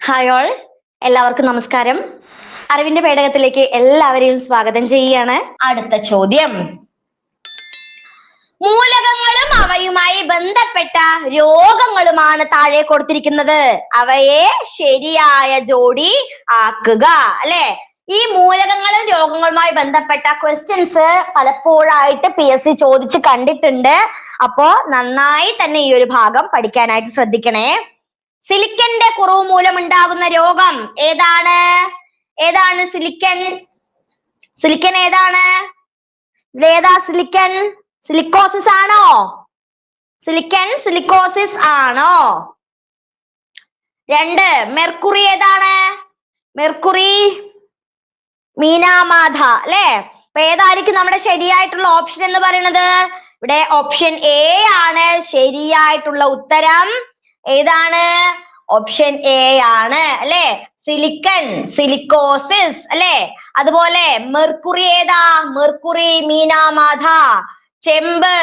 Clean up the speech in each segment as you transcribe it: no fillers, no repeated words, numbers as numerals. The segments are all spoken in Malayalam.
ഹായ് ഓൾ, എല്ലാവർക്കും നമസ്കാരം. അറിവിന്റെ പേടകത്തിലേക്ക് എല്ലാവരെയും സ്വാഗതം ചെയ്യുകയാണ്. അടുത്ത ചോദ്യം, മൂലകങ്ങളും അവയുമായി ബന്ധപ്പെട്ട രോഗങ്ങളുമാണ് താഴെ കൊടുത്തിരിക്കുന്നത്. അവയെ ശരിയായ ജോഡി ആക്കുക. അല്ലെ, ഈ മൂലകങ്ങളും രോഗങ്ങളുമായി ബന്ധപ്പെട്ട ക്വസ്റ്റ്യൻസ് പലപ്പോഴായിട്ട് PSC ചോദിച്ച് കണ്ടിട്ടുണ്ട്. അപ്പോ നന്നായി തന്നെ ഈ ഒരു ഭാഗം പഠിക്കാനായിട്ട് ശ്രദ്ധിക്കണേ. സിലിക്കന്റെ കുറവ് മൂലം ഉണ്ടാകുന്ന രോഗം ഏതാണ്? ഏതാണ് സിലിക്കൻ? സിലിക്കൻ ഏതാണ്? ഏതാ സിലിക്കൻ? സിലിക്കോസിസ് ആണോ? സിലിക്കൻ സിലിക്കോസിസ് ആണോ? 2, മെർക്കുറി ഏതാണ്? മെർക്കുറി മീനാമാധ. അല്ലെ, അപ്പൊ ഏതായിരിക്കും നമ്മുടെ ശരിയായിട്ടുള്ള ഓപ്ഷൻ എന്ന് പറയുന്നത്? ഇവിടെ ഓപ്ഷൻ എ ആണ് ശരിയായിട്ടുള്ള ഉത്തരം. ഏതാണ്? ഓപ്ഷൻ എ ആണ്. അല്ലെ, സിലിക്കൺ സിലിക്കോസിസ്. അല്ലെ, അതുപോലെ മെർക്കുറി ഏതാ? മെർക്കുറി മീനാമാധ. ചെമ്പ്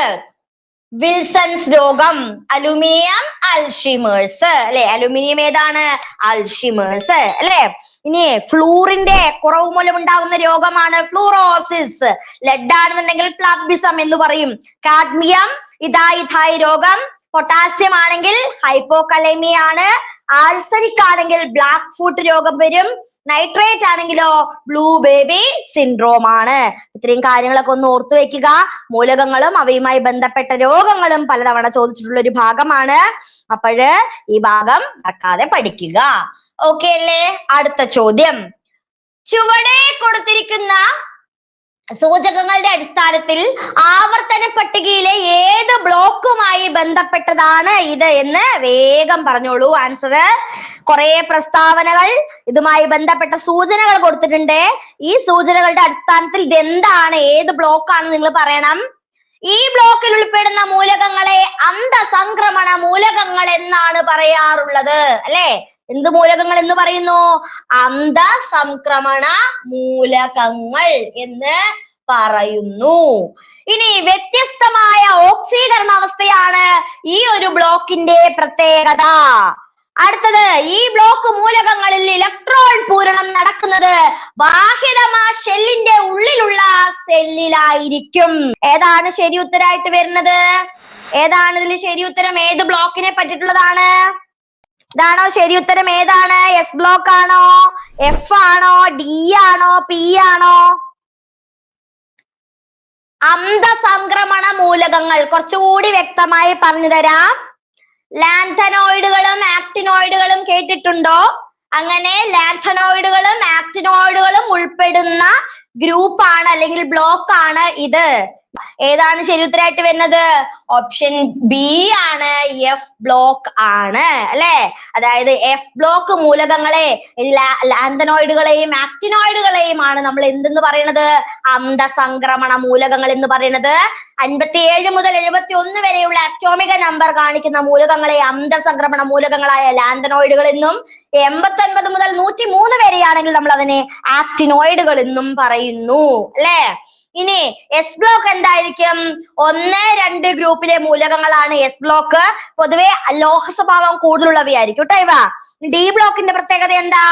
വിൽസൺസ് രോഗം. Aluminium Alzheimer's. അല്ലെ, അലുമിനിയം ഏതാണ്? അൽഷിമേഴ്സ്. അല്ലെ, ഇനി ഫ്ലൂറിന്റെ കുറവ് മൂലം ഉണ്ടാകുന്ന രോഗമാണ് ഫ്ലൂറോസിസ്. ലെഡ് ആണെന്നുണ്ടെങ്കിൽ പ്ലബിസം എന്ന് പറയും. കാഡ്മിയം ഇഥായി രോഗം. പൊട്ടാസ്യം ആണെങ്കിൽ ഹൈപ്പോകലേമിയ ആണ്. ആൾസറിക് ആണെങ്കിൽ ബ്ലാക്ക് ഫുട്ട് രോഗം വരും. നൈട്രേറ്റ് ആണെങ്കിലോ ബ്ലൂ ബേബി സിൻഡ്രോം ആണ്. ഇത്രയും കാര്യങ്ങളൊക്കെ ഒന്ന് ഓർത്തു വെക്കുക. മൂലകങ്ങളും അവയുമായി ബന്ധപ്പെട്ട രോഗങ്ങളും പലതവണ ചോദിച്ചിട്ടുള്ള ഒരു ഭാഗമാണ്. അപ്പോഴ് ഈ ഭാഗം മറക്കാതെ പഠിക്കുക. ഓക്കെ അല്ലേ? അടുത്ത ചോദ്യം, ചുവടെ കൊടുത്തിരിക്കുന്ന സൂചകങ്ങളുടെ അടിസ്ഥാനത്തിൽ ആവർത്തന പട്ടികയിലെ ഏത് ബ്ലോക്കുമായി ബന്ധപ്പെട്ടതാണ് ഇത് എന്ന് വേഗം പറഞ്ഞോളൂ. ആൻസർ. കുറെ പ്രസ്താവനകൾ ഇതുമായി ബന്ധപ്പെട്ട സൂചനകൾ കൊടുത്തിട്ടുണ്ട്. ഈ സൂചനകളുടെ അടിസ്ഥാനത്തിൽ ഇതെന്താണ്, ഏത് ബ്ലോക്കാണ് നിങ്ങൾ പറയണം. ഈ ബ്ലോക്കിൽ ഉൾപ്പെടുന്ന മൂലകങ്ങളെ അന്തസംക്രമണ മൂലകങ്ങൾ എന്നാണ് പറയാറുള്ളത്. അല്ലെ, എന്ത് മൂലകങ്ങൾ എന്ന് പറയുന്നു? അന്തസംക്രമണ മൂലകങ്ങൾ എന്ന് പറയുന്നു. ഇനി വ്യത്യസ്തമായ ഓക്സീകരണ അവസ്ഥയാണ് ഈ ഒരു ബ്ലോക്കിന്റെ പ്രത്യേകത. അടുത്തത്, ഈ ബ്ലോക്ക് മൂലകങ്ങളിൽ ഇലക്ട്രോൺ പൂരണം നടക്കുന്നത് ബാഹ്യതമാ ഷെല്ലിന്റെ ഉള്ളിലുള്ള സെല്ലിലായിരിക്കും. ഏതാണ് ശരി ഉത്തരമായിട്ട് വരുന്നത്? ഏതാണ് ഇതിൽ ശരി ഉത്തരം? ഏത് ബ്ലോക്കിനെ പറ്റിയിട്ടുള്ളതാണ്? ഇതാണോ ശരി ഉത്തരം? ഏതാണ്? എസ് ബ്ലോക്ക് ആണോ? എഫ് ആണോ? ഡി ആണോ? പി ആണോ? അന്തസംക്രമണ മൂലകങ്ങൾ കുറച്ചുകൂടി വ്യക്തമായി പറഞ്ഞു തരാം. ലാൻഥനോയിഡുകളും ആക്ടിനോയിഡുകളും കേട്ടിട്ടുണ്ടോ? അങ്ങനെ ലാൻഥനോയിഡുകളും ആക്ടിനോയിഡുകളും ഉൾപ്പെടുന്ന ഗ്രൂപ്പാണ് അല്ലെങ്കിൽ ബ്ലോക്ക് ആണ് ഇത്. ഏതാണ് ശരി ഉത്തരമായിട്ട് വരുന്നത്? ഓപ്ഷൻ ബി ആണ്, എഫ് ബ്ലോക്ക് ആണ്. അല്ലെ, അതായത് എഫ് ബ്ലോക്ക് മൂലകങ്ങളെ ലാൻഥനോയിഡുകളെയും ആക്ടിനോയിഡുകളെയും ആണ് നമ്മൾ എന്തെന്ന് പറയുന്നത്? അന്തസംക്രമണ മൂലകങ്ങൾ എന്ന് പറയുന്നത്. 57 മുതൽ 71 വരെയുള്ള അറ്റോമിക നമ്പർ കാണിക്കുന്ന മൂലകങ്ങളെ അന്തസംക്രമണ മൂലകങ്ങളായ ലാൻഥനോയിഡുകൾ എന്നും 89 മുതൽ 103 വരെയാണെങ്കിൽ നമ്മൾ അതിനെ ആക്ടിനോയിഡുകൾ എന്നും പറയുന്നു. അല്ലെ, ഇനി എസ് ബ്ലോക്ക് എന്തായിരിക്കും? 1, 2 ഗ്രൂപ്പിലെ മൂലകങ്ങളാണ് എസ് ബ്ലോക്ക്. പൊതുവെ ലോഹ സ്വഭാവം കൂടുതലുള്ളവയായിരിക്കും കേട്ടോ ഇവ. ഡി ബ്ലോക്കിന്റെ പ്രത്യേകത എന്താ?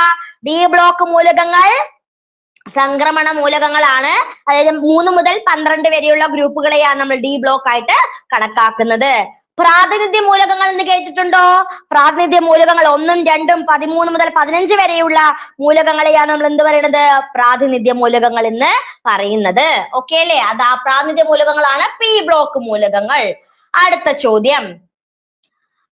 ഡി ബ്ലോക്ക് മൂലകങ്ങൾ സംക്രമണ മൂലകങ്ങളാണ്. അതായത് 3 മുതൽ 12 വരെയുള്ള ഗ്രൂപ്പുകളെയാണ് നമ്മൾ ഡി ബ്ലോക്ക് ആയിട്ട് കണക്കാക്കുന്നത്. പ്രാതിനിധ്യ മൂലകങ്ങൾ എന്ന് കേട്ടിട്ടുണ്ടോ? പ്രാതിനിധ്യ മൂലകങ്ങൾ 1, 2, 13 മുതൽ 15 വരെയുള്ള മൂലകങ്ങളെയാണ് നമ്മൾ എന്ത് പറയുന്നത്? പ്രാതിനിധ്യ മൂലകങ്ങൾ എന്ന് പറയുന്നത്. ഓക്കെ അല്ലേ? അത് ആ പ്രാതിനിധ്യ മൂലകങ്ങളാണ് പി ബ്ലോക്ക് മൂലകങ്ങൾ. അടുത്ത ചോദ്യം,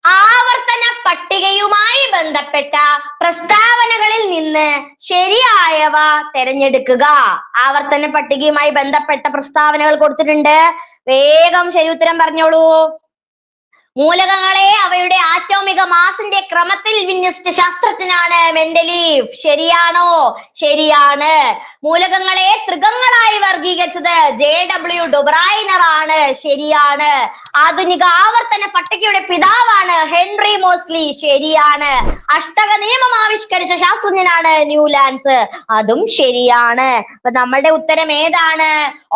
ആവർത്തന പട്ടികയുമായി ബന്ധപ്പെട്ട പ്രസ്താവനകളിൽ നിന്ന് ശരിയായവ തിരഞ്ഞെടുക്കുക. ആവർത്തന പട്ടികയുമായി ബന്ധപ്പെട്ട പ്രസ്താവനകൾ കൊടുത്തിട്ടുണ്ട്. വേഗം ശരി ഉത്തരം പറഞ്ഞോളൂ. മൂലകങ്ങളെ അവയുടെ ആറ്റോമിക മാസിന്റെ ക്രമത്തിൽ വിന്യസിച്ച ശാസ്ത്രജ്ഞനാണ് മെൻഡലീഫ്. ശരിയാണോ? ശരിയാണ്. മൂലകങ്ങളെ ത്രികങ്ങളായി വർഗീകരിച്ചത് JW ഡൊബ്രൈനർ ആണ്. ശരിയാണ്. ആധുനിക ആവർത്തന പട്ടികയുടെ പിതാവാണ് ഹെൻറി മോസ്ലി. ശരിയാണ്. അഷ്ടക നിയമം ആവിഷ്കരിച്ച ശാസ്ത്രജ്ഞനാണ് ന്യൂലാൻഡ്സ്. അതും ശരിയാണ്. അപ്പൊ നമ്മളുടെ ഉത്തരം ഏതാണ്?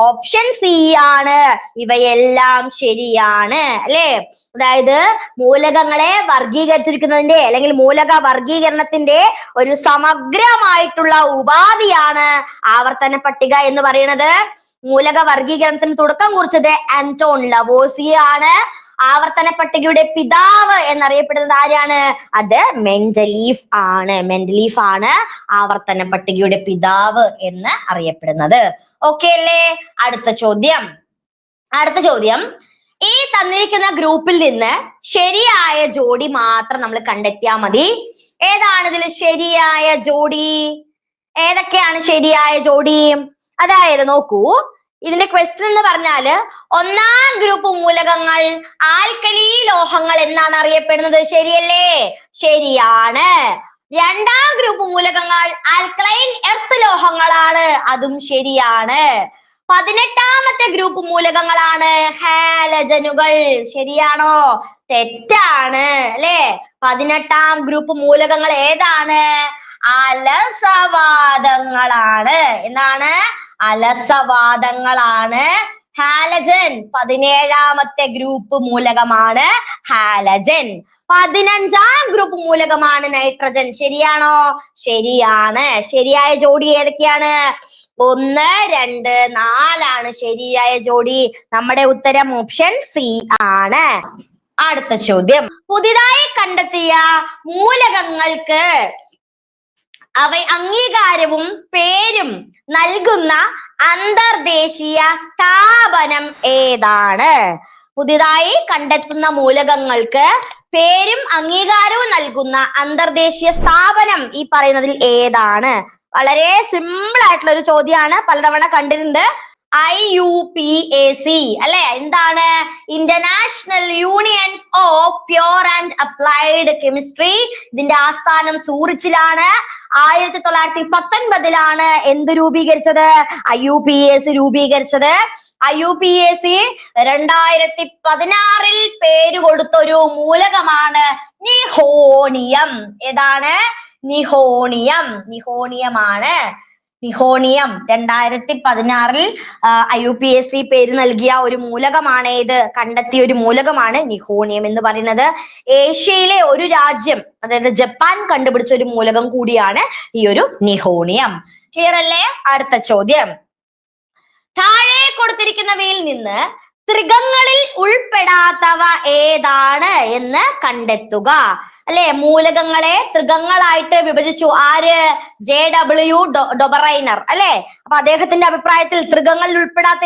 ഓപ്ഷൻ സി ആണ്. ഇവയെല്ലാം ശരിയാണ്. അല്ലെ, അതായത് അതായത് മൂലകങ്ങളെ വർഗീകരിച്ചിരിക്കുന്നതിന്റെ അല്ലെങ്കിൽ മൂലക വർഗീകരണത്തിന്റെ ഒരു സമഗ്രമായിട്ടുള്ള ഉപാധിയാണ് ആവർത്തന പട്ടിക എന്ന് പറയുന്നത്. മൂലക വർഗീകരണത്തിന് തുടക്കം കുറിച്ചത് ആന്റോൺ ലവോസിയർ ആണ്. ആവർത്തന പട്ടികയുടെ പിതാവ് എന്നറിയപ്പെടുന്നത് ആരാണ്? അത് മെൻഡലീഫ് ആണ്. മെൻഡലീഫ് ആണ് ആവർത്തന പട്ടികയുടെ പിതാവ് എന്ന് അറിയപ്പെടുന്നത്. ഓക്കെ അല്ലേ? അടുത്ത ചോദ്യം ഈ തന്നിരിക്കുന്ന ഗ്രൂപ്പിൽ നിന്ന് ശരിയായ ജോഡി മാത്രം നമ്മൾ കണ്ടെത്തിയാൽ മതി. ഏതാണ് ഇതിൽ ശരിയായ ജോഡി? ഏതൊക്കെയാണ് ശരിയായ ജോഡി? അതായത് നോക്കൂ, ഇതിന്റെ ക്വസ്റ്റ്യൻ എന്ന് പറഞ്ഞാല് ഒന്നാം ഗ്രൂപ്പ് മൂലകങ്ങൾ ആൽക്കലി ലോഹങ്ങൾ എന്നാണ് അറിയപ്പെടുന്നത്. ശരിയല്ലേ? ശരിയാണ്. രണ്ടാം ഗ്രൂപ്പ് മൂലകങ്ങൾ ആൽക്കലൈൻ എർത്ത് ലോഹങ്ങളാണ്. അതും ശരിയാണ്. 18ാമത്തെ ഗ്രൂപ്പ് മൂലകങ്ങളാണ് ഹാലജനുകൾ. ശരിയാണോ? തെറ്റാണ് അല്ലെ? 18ാം ഗ്രൂപ്പ് മൂലകങ്ങൾ ഏതാണ്? അലസവാദങ്ങളാണ്. എന്താണ്? അലസവാദങ്ങളാണ്. ഹാലജൻ 17ാമത്തെ ഗ്രൂപ്പ് മൂലകമാണ് ഹാലജൻ. 15ാം ഗ്രൂപ്പ് മൂലകമാണ് നൈട്രജൻ. ശരിയാണോ? ശരിയാണ്. ശരിയായ ജോഡി ഏതൊക്കെയാണ്? 1, 2, 4 ശരിയായ ജോഡി. നമ്മുടെ ഉത്തരം ഓപ്ഷൻ സി ആണ്. അടുത്ത ചോദ്യം, പുതിയതായി കണ്ടെത്തിയ മൂലകങ്ങൾക്ക് അവ അംഗീകാരവും പേരും നൽകുന്ന അന്തർദേശീയ സ്ഥാപനം ഏതാണ്? പുതിയതായി കണ്ടെത്തുന്ന മൂലകങ്ങൾക്ക് പേരും അംഗീകാരവും നൽകുന്ന അന്തർദേശീയ സ്ഥാപനം ഈ പറയുന്നതിൽ ഏതാണ്? വളരെ സിമ്പിൾ ആയിട്ടുള്ള ഒരു ചോദ്യമാണ്. പലതവണ കണ്ടിട്ടുണ്ട്. IUPAC അല്ലെ? എന്താണ്? International unions of pure and applied chemistry. ഇതിന്റെ ആസ്ഥാനം സൂറിച്ചിലാണ്. 1919 എന്ത് രൂപീകരിച്ചത്? IUPAC രൂപീകരിച്ചത്. IUPAC 2016 പേര് കൊടുത്തൊരു മൂലകമാണ് നിഹോണിയം. ഏതാണ്? നിഹോണിയമാണ്. നിഹോണിയം 2016 IUPAC പേര് നൽകിയ ഒരു മൂലകമാണ്. ഇത് കണ്ടെത്തിയ ഒരു മൂലകമാണ് നിഹോണിയം എന്ന് പറയുന്നത്. ഏഷ്യയിലെ ഒരു രാജ്യം, അതായത് ജപ്പാൻ കണ്ടുപിടിച്ച ഒരു മൂലകം കൂടിയാണ് ഈ ഒരു നിഹോണിയം. ക്ലിയർ അല്ലേ? അടുത്ത ചോദ്യം, താഴെ കൊടുത്തിരിക്കുന്നവയിൽ നിന്ന് ത്രികങ്ങളിൽ ഉൾപ്പെടാത്തവ ഏതാണ് എന്ന് കണ്ടെത്തുക. അല്ലെ? മൂലകങ്ങളെ ത്രികങ്ങളായിട്ട് വിഭജിച്ചു. ആര്? JW ഡൊബറൈനർ അല്ലെ? അപ്പൊ അദ്ദേഹത്തിന്റെ അഭിപ്രായത്തിൽ ത്രികങ്ങളിൽ ഉൾപ്പെടാത്ത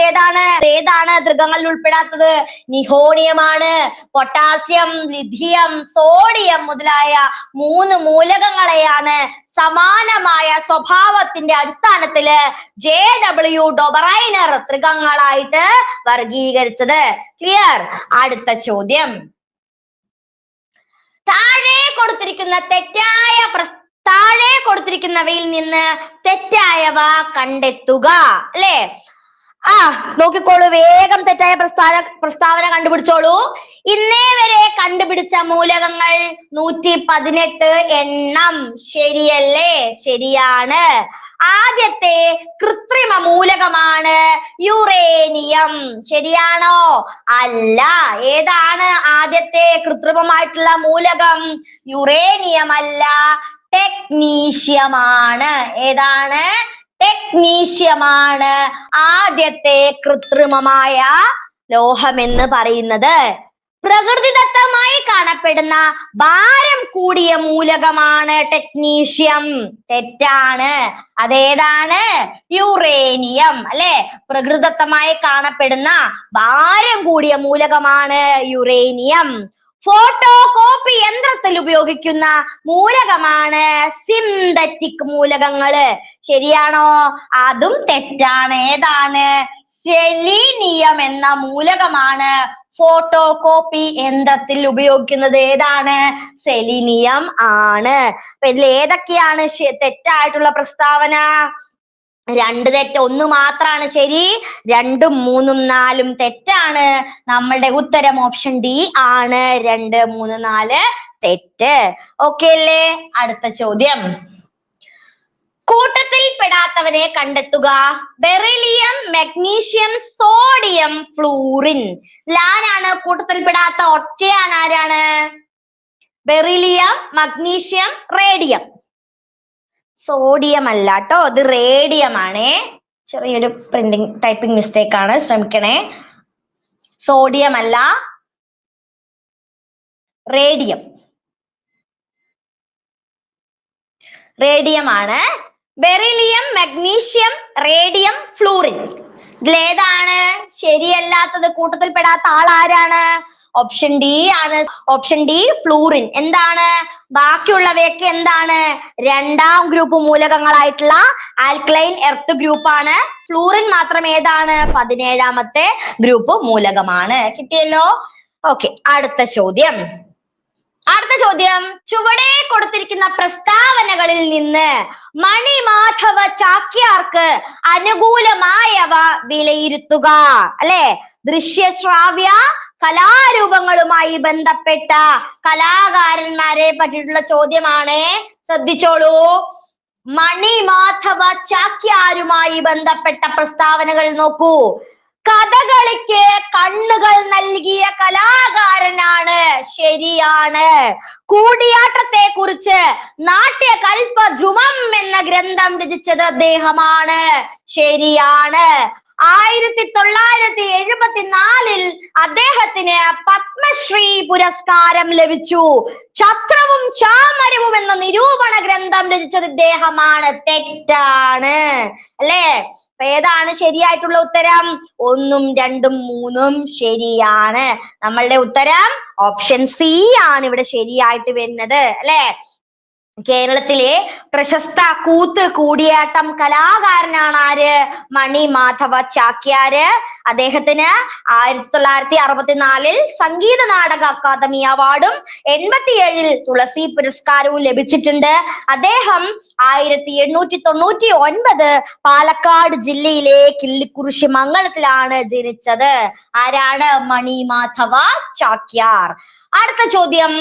ഏതാണ് ത്രികങ്ങളിൽ ഉൾപ്പെടാത്തത്? നിഹോണിയമാണ്. പൊട്ടാസ്യം, ലിഥിയം, സോഡിയം മുതലായ 3 മൂലകങ്ങളെയാണ് സമാനമായ സ്വഭാവത്തിന്റെ അടിസ്ഥാനത്തില് JW ഡൊബറൈനർ ത്രികങ്ങളായിട്ട് വർഗീകരിച്ചത്. ക്ലിയർ? അടുത്ത ചോദ്യം, താഴെ കൊടുത്തിരിക്കുന്നവയിൽ നിന്ന് തെറ്റായവ കണ്ടെത്തുക. അല്ലെ? നോക്കിക്കോളൂ, വേഗം തെറ്റായ പ്രസ്താവന കണ്ടുപിടിച്ചോളൂ. ഇന്നേ വരെ കണ്ടുപിടിച്ച മൂലകങ്ങൾ 118 എണ്ണം. ശരിയല്ലേ? ശരിയാണ്. ആദ്യത്തെ കൃത്രിമ മൂലകമാണ് യുറേനിയം. ശരിയാണോ? അല്ല. ഏതാണ് ആദ്യത്തെ കൃത്രിമമായിട്ടുള്ള മൂലകം? യുറേനിയം അല്ല, ടെക്നീഷ്യമാണ്. ഏതാണ്? ടെക്നീഷ്യമാണ് ആദ്യത്തെ കൃത്രിമമായ ലോഹം എന്ന് പറയുന്നത്. പ്രകൃതിദത്തമായി കാണപ്പെടുന്ന ഭാരം കൂടിയ മൂലകമാണ് ടെക്നീഷ്യം. തെറ്റാണ്. അതേതാണ്? യുറേനിയം. അല്ലെ? പ്രകൃതിദത്തമായി കാണപ്പെടുന്ന ഭാരം കൂടിയ മൂലകമാണ് യുറേനിയം. ഫോട്ടോ കോപ്പി യന്ത്രത്തിൽ ഉപയോഗിക്കുന്ന മൂലകമാണ് സിന്തറ്റിക് മൂലകങ്ങള്. ശരിയാണോ? അതും തെറ്റാണ്. ഏതാണ്? സെലീനിയം എന്ന മൂലകമാണ് ഫോട്ടോ കോപ്പി യന്ത്രത്തിൽ ഉപയോഗിക്കുന്നത്. ഏതാണ്? സെലീനിയം ആണ്. അപ്പൊ ഇതിൽ ഏതൊക്കെയാണ് തെറ്റായിട്ടുള്ള പ്രസ്താവന? 2 തെറ്റ്, 1 മാത്രാണ് ശരി. 2, 3, 4 തെറ്റാണ്. നമ്മളുടെ ഉത്തരം ഓപ്ഷൻ ഡി ആണ്. 2, 3, 4 തെറ്റ്. ഓക്കെ അല്ലേ? അടുത്ത ചോദ്യം, കൂട്ടത്തിൽ പെടാത്തവനെ കണ്ടെത്തുക. Beryllium, magnesium, sodium, fluorine. ലാനാണ് കൂട്ടത്തിൽ പെടാത്ത ഒറ്റയാണ്. ആരാണ്? Beryllium, magnesium, radium. സോഡിയം അല്ല കേട്ടോ, ഇത് റേഡിയം ആണേ. ചെറിയൊരു ടൈപ്പിംഗ് മിസ്റ്റേക്ക് ആണ്, ശ്രമിക്കണേ. സോഡിയം അല്ല, റേഡിയം. റേഡിയം ആണ്. Beryllium, magnesium, radium, fluorine. ഇതിലേതാണ് ശരിയല്ലാത്തത്? കൂട്ടത്തിൽ പെടാത്ത ആൾ ആരാണ്? ഓപ്ഷൻ ഡി ആണ്. Option D fluorine. എന്താണ്? ബാക്കിയുള്ളവയൊക്കെ എന്താണ്? രണ്ടാം ഗ്രൂപ്പ് മൂലകങ്ങളായിട്ടുള്ള ആൽക്കലൈൻ എർത്ത് ഗ്രൂപ്പ് ആണ്. ഫ്ലൂറിൻ മാത്രം ഏതാണ്? 17ാമത്തെ ഗ്രൂപ്പ് മൂലകമാണ്. കിട്ടിയല്ലോ? ഓക്കെ, അടുത്ത ചോദ്യം. ചുവടെ കൊടുത്തിരിക്കുന്ന പ്രസ്താവനകളിൽ നിന്ന് മണിമാധവ ചാക്യാർക്ക് അനുകൂലമായവ വിലയിരുത്തുക. അല്ലെ, ദൃശ്യശ്രാവ്യ കലാരൂപങ്ങളുമായി ബന്ധപ്പെട്ട കലാകാരന്മാരെ പറ്റിയിട്ടുള്ള ചോദ്യമാണ്. ശ്രദ്ധിച്ചോളൂ. മണിമാധവ ചാക്യാരുമായി ബന്ധപ്പെട്ട പ്രസ്താവനകൾ നോക്കൂ. കഥകളിക്ക് കണ്ണുകൾ നൽകിയ കലാകാരനാണ്. ശരിയാണ്. കൂടിയാട്ടത്തെ കുറിച്ച് നാട്യകൽപദ്രുമം എന്ന ഗ്രന്ഥം രചിച്ചത് അദ്ദേഹമാണ്. ശരിയാണ്. 1974 അദ്ദേഹത്തിന് പത്മശ്രീ പുരസ്കാരം ലഭിച്ചു. ഛത്രവും ചാമരവും എന്ന നിരൂപണ ഗ്രന്ഥം രചിച്ചത് ഇദ്ദേഹമാണ്. തെറ്റാണ് അല്ലേ? ഏതാണ് ശരിയായിട്ടുള്ള ഉത്തരം? 1, 2, 3 ശരിയാണ്. നമ്മളുടെ ഉത്തരം ഓപ്ഷൻ സി ആണ് ഇവിടെ ശരിയായിട്ട് വരുന്നത് അല്ലെ. കേരളത്തിലെ പ്രശസ്ത കൂത്ത് കൂടിയാട്ടം കലാകാരനാണ് ആര്? മണിമാധവ ചാക്യാര്. അദ്ദേഹത്തിന് 1964 സംഗീത നാടക അക്കാദമി അവാർഡും 87 തുളസി പുരസ്കാരവും ലഭിച്ചിട്ടുണ്ട്. അദ്ദേഹം 1899 പാലക്കാട് ജില്ലയിലെ കിള്ളിക്കുറിശി മംഗലത്തിലാണ് ജനിച്ചത്. ആരാണ്? മണിമാധവ ചാക്യാർ. അടുത്ത ചോദ്യം.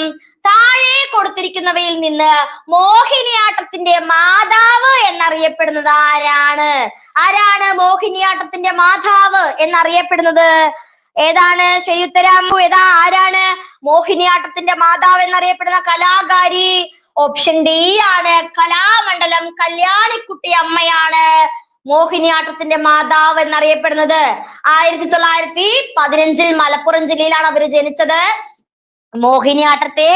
താഴെ കൊടുത്തിരിക്കുന്നവയിൽ നിന്ന് മോഹിനിയാട്ടത്തിന്റെ മാതാവ് എന്നറിയപ്പെടുന്നത് ആരാണ്? ആരാണ് മോഹിനിയാട്ടത്തിന്റെ മാതാവ് എന്നറിയപ്പെടുന്നത്? ഏതാണ് ശരി ഉത്തരം? ആരാണ് മോഹിനിയാട്ടത്തിന്റെ മാതാവ് എന്നറിയപ്പെടുന്ന കലാകാരി? ഓപ്ഷൻ ഡി ആണ്. കലാമണ്ഡലം കല്യാണിക്കുട്ടി അമ്മയാണ് മോഹിനിയാട്ടത്തിന്റെ മാതാവ് എന്നറിയപ്പെടുന്നത്. 1915 മലപ്പുറം ജില്ലയിലാണ് അവര് ജനിച്ചത്. മോഹിനിയാട്ടത്തെ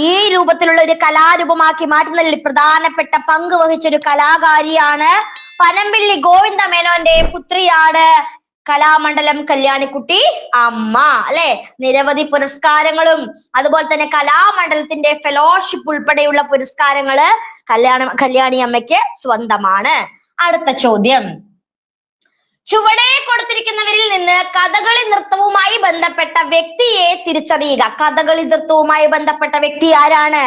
ഈ രൂപത്തിലുള്ള ഒരു കലാരൂപമാക്കി മാറ്റുന്നതിൽ പ്രധാനപ്പെട്ട പങ്ക് വഹിച്ച ഒരു കലാകാരിയാണ്. പനമ്പിള്ളി ഗോവിന്ദ മേനോന്റെ പുത്രിയാണ് കലാമണ്ഡലം കല്യാണിക്കുട്ടി അമ്മ അല്ലെ. നിരവധി പുരസ്കാരങ്ങളും അതുപോലെ തന്നെ കലാമണ്ഡലത്തിന്റെ ഫെലോഷിപ്പ് ഉൾപ്പെടെയുള്ള പുരസ്കാരങ്ങള് കല്യാണി അമ്മയ്ക്ക് സ്വന്തമാണ്. അടുത്ത ചോദ്യം. ചുവടെ കൊടുത്തിരിക്കുന്നവരിൽ നിന്ന് കഥകളി നൃത്തവുമായി ബന്ധപ്പെട്ട വ്യക്തിയെ തിരിച്ചറിയുക. കഥകളി നൃത്തവുമായി ബന്ധപ്പെട്ട വ്യക്തി ആരാണ്?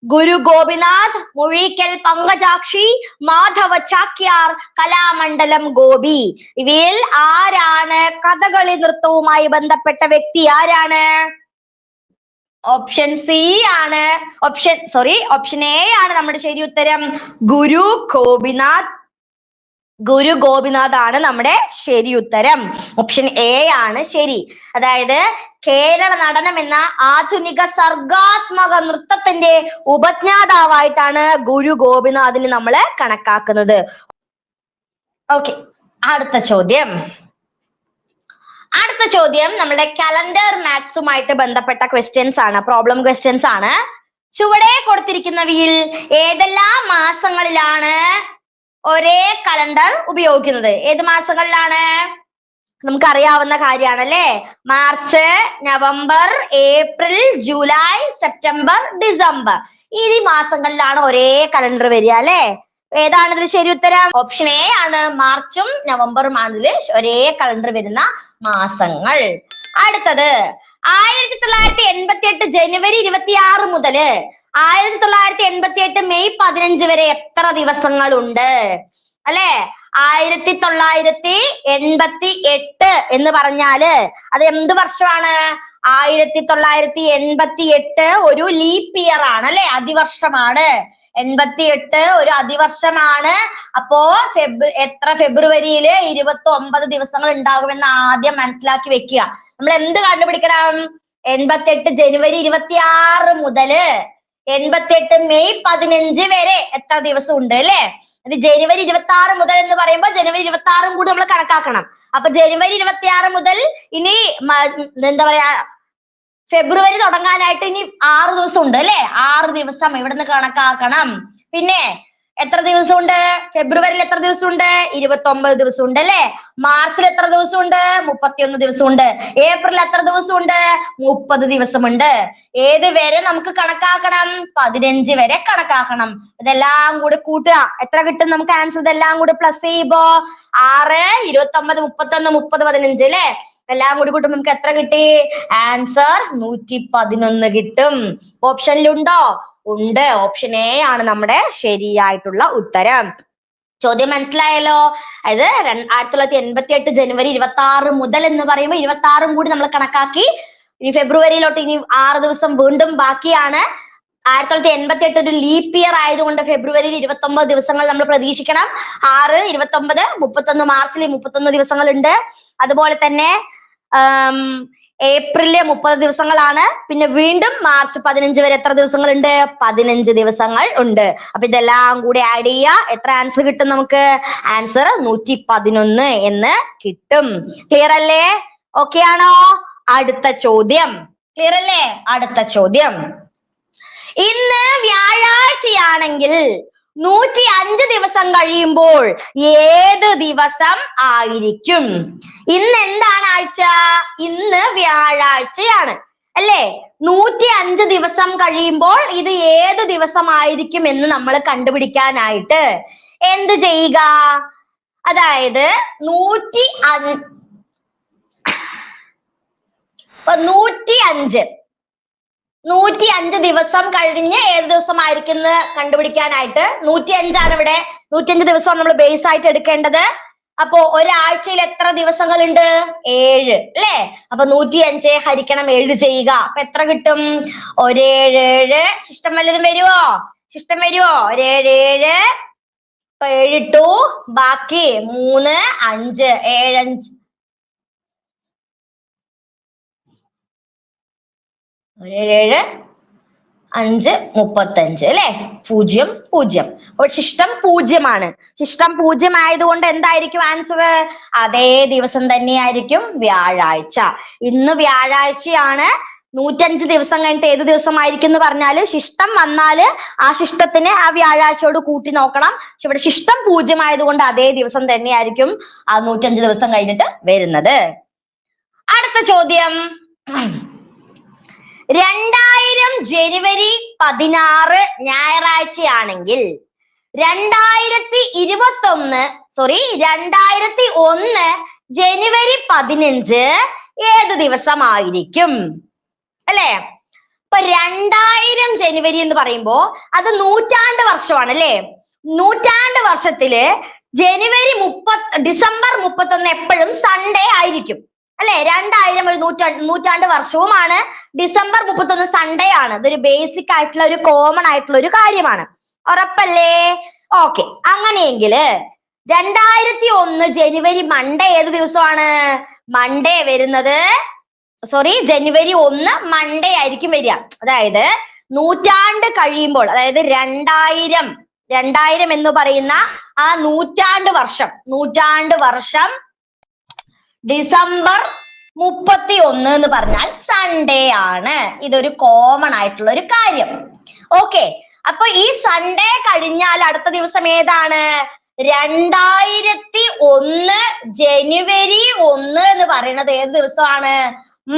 ഗുരു ഗോപിനാഥ്, മുഴിക്കൽ പങ്കജാക്ഷി, മാധവ ചാക്യാർ, കലാമണ്ഡലം ഗോപി. ഇവയിൽ ആരാണ് കഥകളി നൃത്തവുമായി ബന്ധപ്പെട്ട വ്യക്തി? ആരാണ്? ഓപ്ഷൻ സി ആണ്. ഓപ്ഷൻ എ ആണ് നമ്മുടെ ശരി ഉത്തരം. ഗുരു ഗോപിനാഥ് ആണ് നമ്മുടെ ശരി ഉത്തരം. ഓപ്ഷൻ എ ആണ് ശരി. അതായത് കേരള നടനം എന്ന ആധുനിക സർഗാത്മക നൃത്തത്തിന്റെ ഉപജ്ഞാതാവായിട്ടാണ് ഗുരു ഗോപിനാഥിനെ നമ്മൾ കണക്കാക്കുന്നത്. ഓക്കെ, അടുത്ത ചോദ്യം നമ്മുടെ കലണ്ടർ മാത്സുമായിട്ട് ബന്ധപ്പെട്ട ക്വസ്റ്റ്യൻസ് ആണ്, പ്രോബ്ലം ക്വസ്റ്റ്യൻസ് ആണ്. ചുവടെ കൊടുത്തിരിക്കുന്നവയിൽ ഏതെല്ലാം മാസങ്ങളിലാണ് ഒരേ കലണ്ടർ ഉപയോഗിക്കുന്നത്? ഏത് മാസങ്ങളിലാണ്? നമുക്കറിയാവുന്ന കാര്യമാണ് അല്ലെ. March, November, April, July, September, December. ഈ മാസങ്ങളിലാണ് ഒരേ കലണ്ടർ വരിക അല്ലെ. ഏതാണ് ഇതിൽ ശരി ഉത്തരം? ഓപ്ഷൻ എ ആണ്. മാർച്ചും നവംബറും ആണ് ഇതിൽ ഒരേ കലണ്ടർ വരുന്ന മാസങ്ങൾ. അടുത്തത് 1988 ജനുവരി 26 മുതൽ 1988 മെയ് 15 വരെ എത്ര ദിവസങ്ങളുണ്ട്? അല്ലെ. 1988 എന്ന് പറഞ്ഞാല് അത് എന്ത് വർഷമാണ്? 1988 ഒരു ലീപ്പ് ഇയർ ആണ് അല്ലെ, അതിവർഷമാണ്. 88 ഒരു അതിവർഷമാണ്. അപ്പോ എത്ര ഫെബ്രുവരിയില് 29 ദിവസങ്ങൾ ഉണ്ടാകുമെന്ന് ആദ്യം മനസ്സിലാക്കി വെക്കുക. നമ്മൾ എന്ത് കണ്ടുപിടിക്കണം? 88 ജനുവരി 26 മുതല് 88 മെയ് 15 വരെ എത്ര ദിവസം ഉണ്ട് അല്ലെ? ഇത് ജനുവരി 26 മുതൽ എന്ന് പറയുമ്പോൾ ജനുവരി 26 കൂടി നമ്മൾ കണക്കാക്കണം. അപ്പൊ ജനുവരി 26 മുതൽ ഇനി എന്താ പറയാ ഫെബ്രുവരി തുടങ്ങാനായിട്ട് ഇനി 6 ദിവസം ഉണ്ട് അല്ലെ? 6 ദിവസം ഇവിടുന്ന് കണക്കാക്കണം. പിന്നെ എത്ര ദിവസമുണ്ട്? ഫെബ്രുവരിയിൽ എത്ര ദിവസമുണ്ട്? 29 ദിവസമുണ്ട് അല്ലെ? മാർച്ചിൽ എത്ര ദിവസമുണ്ട്? 31 ദിവസമുണ്ട്. ഏപ്രിൽ എത്ര ദിവസമുണ്ട്? 30 ദിവസമുണ്ട്. ഏത് വരെ നമുക്ക് കണക്കാക്കണം? 15 വരെ കണക്കാക്കണം. ഇതെല്ലാം കൂടി കൂട്ടുക. എത്ര കിട്ടും നമുക്ക് ആൻസർ? ഇതെല്ലാം കൂടി പ്ലസ് ചെയ്യുമ്പോ 6, 29, 31, 30, 15 അല്ലെ? എല്ലാം കൂടി കൂട്ടും നമുക്ക് എത്ര കിട്ടി? ആൻസർ 111 കിട്ടും. ഓപ്ഷനിലുണ്ടോ? ഉണ്ട്. ഓപ്ഷൻ എ ആണ് നമ്മുടെ ശരിയായിട്ടുള്ള ഉത്തരം. ചോദ്യം മനസ്സിലായല്ലോ? അതായത് 1988 ജനുവരി 26 മുതൽ എന്ന് പറയുമ്പോൾ 26 കൂടി നമ്മൾ കണക്കാക്കി. ഇനി ഫെബ്രുവരിയിലോട്ട് ഇനി 6 ദിവസം വീണ്ടും ബാക്കിയാണ്. 1988 ഒരു ലീപ്പ് ഇയർ ആയതുകൊണ്ട് ഫെബ്രുവരിയിൽ 29 ദിവസങ്ങൾ നമ്മൾ പ്രതീക്ഷിക്കണം. 6, 29, 31 മാർച്ചിൽ 31 ദിവസങ്ങളുണ്ട്. അതുപോലെ തന്നെ ഏപ്രിലില് 30 ദിവസങ്ങളാണ്. പിന്നെ വീണ്ടും മാർച്ച് 15 വരെ എത്ര ദിവസങ്ങളുണ്ട്? 15 ദിവസങ്ങൾ ഉണ്ട്. അപ്പൊ ഇതെല്ലാം കൂടി ആഡ് ചെയ്യുക. എത്ര ആൻസർ കിട്ടും നമുക്ക്? ആൻസർ 111 എന്ന് കിട്ടും. ക്ലിയർ അല്ലേ? ഓക്കെ ആണോ? അടുത്ത ചോദ്യം. ക്ലിയർ അല്ലേ? അടുത്ത ചോദ്യം. ഇന്ന് വ്യാഴാഴ്ചയാണെങ്കിൽ 105 ദിവസം കഴിയുമ്പോൾ ഏത് ദിവസം ആയിരിക്കും? ഇന്ന് എന്താണ് ആഴ്ച? ഇന്ന് വ്യാഴാഴ്ചയാണ് അല്ലേ? 105 ദിവസം കഴിയുമ്പോൾ ഇത് ഏത് ദിവസമായിരിക്കും എന്ന് നമ്മൾ കണ്ടുപിടിക്കാനായിട്ട് എന്ത് ചെയ്യുക? അതായത് 105 ദിവസം കഴിഞ്ഞ് ഏത് ദിവസമായിരിക്കും എന്ന് കണ്ടുപിടിക്കാനായിട്ട് 105 ഇവിടെ. 105 ദിവസമാണ് നമ്മൾ ബേസ് ആയിട്ട് എടുക്കേണ്ടത്. അപ്പോ ഒരാഴ്ചയിൽ എത്ര ദിവസങ്ങളുണ്ട്? 7 അല്ലേ? അപ്പൊ 105 ഹരിക്കണം 7 ചെയ്യുക. അപ്പൊ എത്ര കിട്ടും? 177. ശിഷ്ടം വല്ലതും വരുവോ? ശിഷ്ടം വരുവോ? 177. 7 ഇട്ടു. ബാക്കി 3, 5, 7, 5. 177, 5, 35 അല്ലെ? 0, 0. അപ്പോൾ ശിഷ്ടം 0 ശിഷ്ടം 0 ആയതുകൊണ്ട് എന്തായിരിക്കും ആൻസർ? അതേ ദിവസം തന്നെയായിരിക്കും വ്യാഴാഴ്ച. ഇന്ന് വ്യാഴാഴ്ചയാണ്. 105 ദിവസം കഴിഞ്ഞിട്ട് ഏത് ദിവസമായിരിക്കും എന്ന് പറഞ്ഞാല് ശിഷ്ടം വന്നാല് ആ ശിഷ്ടത്തിന് ആ വ്യാഴാഴ്ചയോട് കൂട്ടി നോക്കണം. പക്ഷെ ഇവിടെ ശിഷ്ടം 0 ആയതുകൊണ്ട് അതേ ദിവസം തന്നെയായിരിക്കും ആ 105 ദിവസം കഴിഞ്ഞിട്ട് വരുന്നത്. അടുത്ത ചോദ്യം. 2000 ജനുവരി 16 ഞായറാഴ്ചയാണെങ്കിൽ 2001 ജനുവരി 15 ഏത് ദിവസമായിരിക്കും? അല്ലെ? ഇപ്പൊ 2000 ജനുവരി എന്ന് പറയുമ്പോ അത് നൂറ്റാണ്ട് വർഷമാണ് അല്ലെ? നൂറ്റാണ്ട് വർഷത്തില് ഡിസംബർ 31 എപ്പോഴും സൺഡേ ആയിരിക്കും അല്ലെ? 2000 ഒരു നൂറ്റാണ്ട് വർഷവുമാണ്. ഡിസംബർ 31 സൺഡേ ആണ്. ഇതൊരു ബേസിക് ആയിട്ടുള്ള ഒരു കോമൺ ആയിട്ടുള്ള ഒരു കാര്യമാണ്. ഉറപ്പല്ലേ? ഓക്കെ. അങ്ങനെയെങ്കില് 2001 ജനുവരി മൺഡേ ഏത് ദിവസമാണ്? മൺഡേ വരുന്നത് ജനുവരി 1 മൺഡേ ആയിരിക്കും വരിക. അതായത് നൂറ്റാണ്ട് കഴിയുമ്പോൾ, അതായത് 2000 എന്ന് പറയുന്ന ആ നൂറ്റാണ്ട് വർഷം ഡിസംബർ 31 എന്ന് പറഞ്ഞാൽ സൺഡേ ആണ്. ഇതൊരു കോമൺ ആയിട്ടുള്ള ഒരു കാര്യം. ഓക്കെ. അപ്പൊ ഈ സൺഡേ കഴിഞ്ഞാൽ അടുത്ത ദിവസം ഏതാണ്? 2001 ജനുവരി 1 എന്ന് പറയുന്നത് ഏത് ദിവസമാണ്?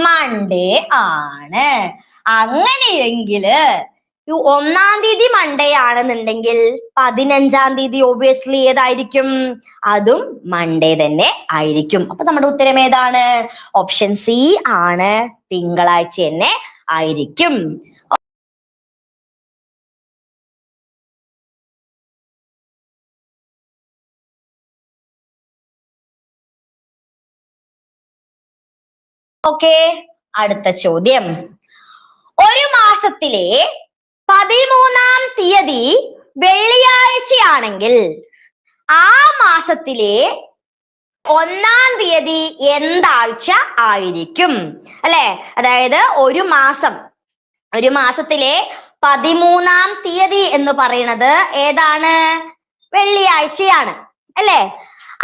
മൺഡേ ആണ്. അങ്ങനെയെങ്കില് 1-ാം തീയതി മൺഡേ ആണെന്നുണ്ടെങ്കിൽ 15-ാം തീയതി ഒബ്വിയസ്ലി ഏതായിരിക്കും? അതും മൺഡേ തന്നെ ആയിരിക്കും. അപ്പൊ നമ്മുടെ ഉത്തരം ഏതാണ്? ഓപ്ഷൻ സി ആണ്. തിങ്കളാഴ്ച തന്നെ ആയിരിക്കും. ഓക്കെ. അടുത്ത ചോദ്യം. ഒരു മാസത്തിലെ 13-ാം തീയതി വെള്ളിയാഴ്ചയാണെങ്കിൽ ആ മാസത്തിലെ 1-ാം തീയതി എന്താഴ്ച ആയിരിക്കും? അല്ലെ, അതായത് ഒരു മാസത്തിലെ 13-ാം തീയതി എന്ന് പറയുന്നത് ഏതാണ്? വെള്ളിയാഴ്ചയാണ് അല്ലെ.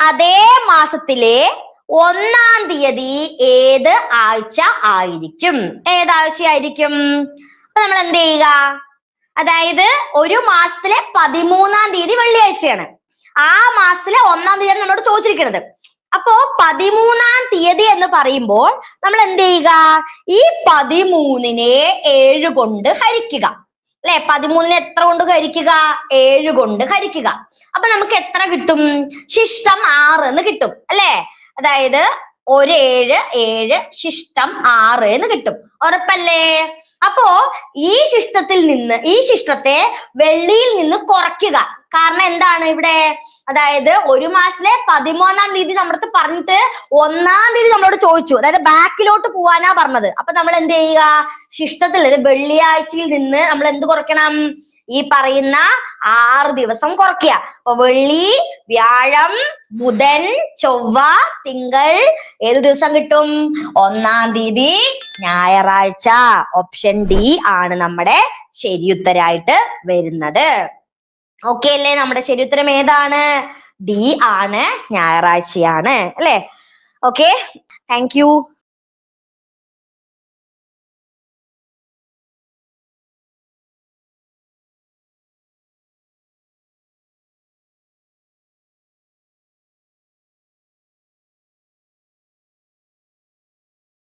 അതേ മാസത്തിലെ 1-ാം തീയതി ഏത് ആഴ്ച ആയിരിക്കും? ഏതാഴ്ചയായിരിക്കും? അപ്പൊ നമ്മൾ എന്ത് ചെയ്യുക? അതായത് ഒരു മാസത്തിലെ 13-ാം തീയതി വെള്ളിയാഴ്ചയാണ്, ആ മാസത്തിലെ 1-ാം തീയതി നമ്മളോട് ചോദിച്ചിരിക്കുന്നത്. അപ്പോ 13-ാം തീയതി എന്ന് പറയുമ്പോൾ നമ്മൾ എന്ത് ചെയ്യുക? ഈ 13-നെ 7 കൊണ്ട് ഹരിക്കുക അല്ലെ. 13-നെ എത്ര കൊണ്ട് ഹരിക്കുക? 7 കൊണ്ട് ഹരിക്കുക. അപ്പൊ നമുക്ക് എത്ര കിട്ടും? ശിഷ്ടം 6 എന്ന് കിട്ടും അല്ലെ. അതായത് 1 7 7 ശിഷ്ടം 6 എന്ന് കിട്ടും. ഉറപ്പല്ലേ? അപ്പോ ഈ ശിഷ്ടത്തെ വെള്ളിയിൽ നിന്ന് കുറയ്ക്കുക. കാരണം എന്താണ് ഇവിടെ? അതായത് ഒരു മാസത്തിലെ 13-ാം തീയതി നമ്മുടെ പറഞ്ഞിട്ട് 1-ാം തീയതി നമ്മളോട് ചോദിച്ചു, അതായത് ബാക്കിലോട്ട് പോവാനാ പറഞ്ഞത്. അപ്പൊ നമ്മൾ എന്ത് ചെയ്യുക? ശിഷ്ടത്തിൽ വെള്ളിയാഴ്ചയിൽ നിന്ന് നമ്മൾ എന്ത് കുറയ്ക്കണം? ഈ പറയുന്ന 6 ദിവസം കുറയ്ക്കുക. അപ്പൊ വെള്ളി, വ്യാഴം, ബുധൻ, ചൊവ്വ, തിങ്കൾ ഏത് ദിവസം കിട്ടും? 1-ാം തീയതി ഞായറാഴ്ച. ഓപ്ഷൻ ഡി ആണ് നമ്മുടെ ശരിയുത്തരായിട്ട് വരുന്നത്. ഓക്കെ അല്ലേ? നമ്മുടെ ശരിയുത്തരം ഏതാണ്? ഡി ആണ്, ഞായറാഴ്ചയാണ് അല്ലെ. Okay, thank you.